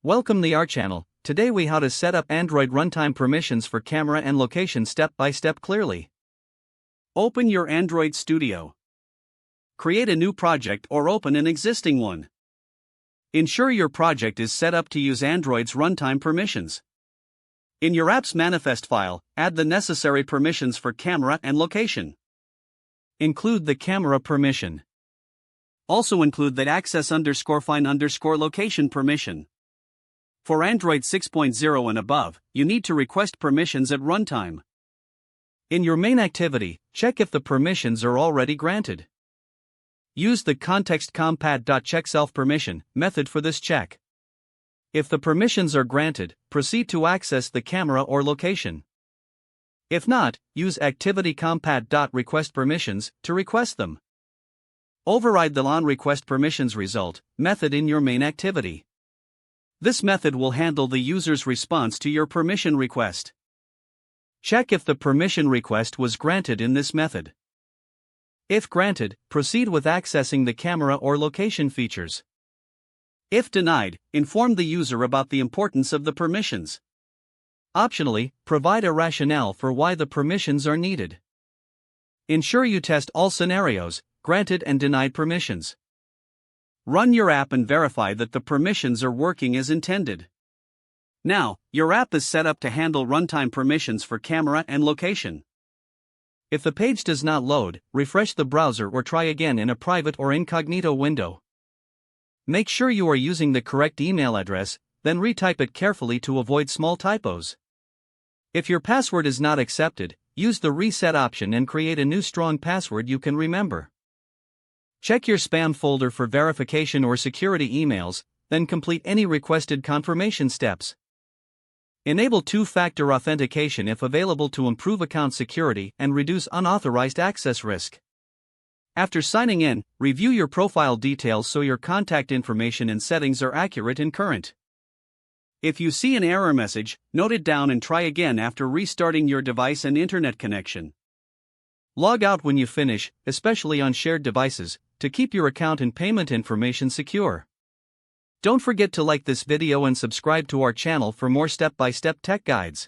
Welcome to our channel. Today we how to set up Android runtime permissions for camera and location step by step clearly. Open your Android Studio. Create a new project or open an existing one. Ensure your project is set up to use Android's runtime permissions. In your app's manifest file, add the necessary permissions for camera and location. Include the camera permission. Also include the access_find_location permission. For Android 6.0 and above, you need to request permissions at runtime. In your main activity, check if the permissions are already granted. Use the context_compat.checkSelf_permission method for this check. If the permissions are granted, proceed to access the camera or location. If not, use activity_compat.requestPermissions to request them. Override the onRequestPermissions result method in your main activity. This method will handle the user's response to your permission request. Check if the permission request was granted in this method. If granted, proceed with accessing the camera or location features. If denied, inform the user about the importance of the permissions. Optionally, provide a rationale for why the permissions are needed. Ensure you test all scenarios, granted and denied permissions. Run your app and verify that the permissions are working as intended. Now, your app is set up to handle runtime permissions for camera and location. If the page does not load, refresh the browser or try again in a private or incognito window. Make sure you are using the correct email address, then retype it carefully to avoid small typos. If your password is not accepted, use the reset option and create a new strong password you can remember. Check your spam folder for verification or security emails, then complete any requested confirmation steps. Enable two-factor authentication if available to improve account security and reduce unauthorized access risk. After signing in, review your profile details so your contact information and settings are accurate and current. If you see an error message, note it down and try again after restarting your device and internet connection. Log out when you finish, especially on shared devices, to keep your account and payment information secure. Don't forget to like this video and subscribe to our channel for more step-by-step tech guides.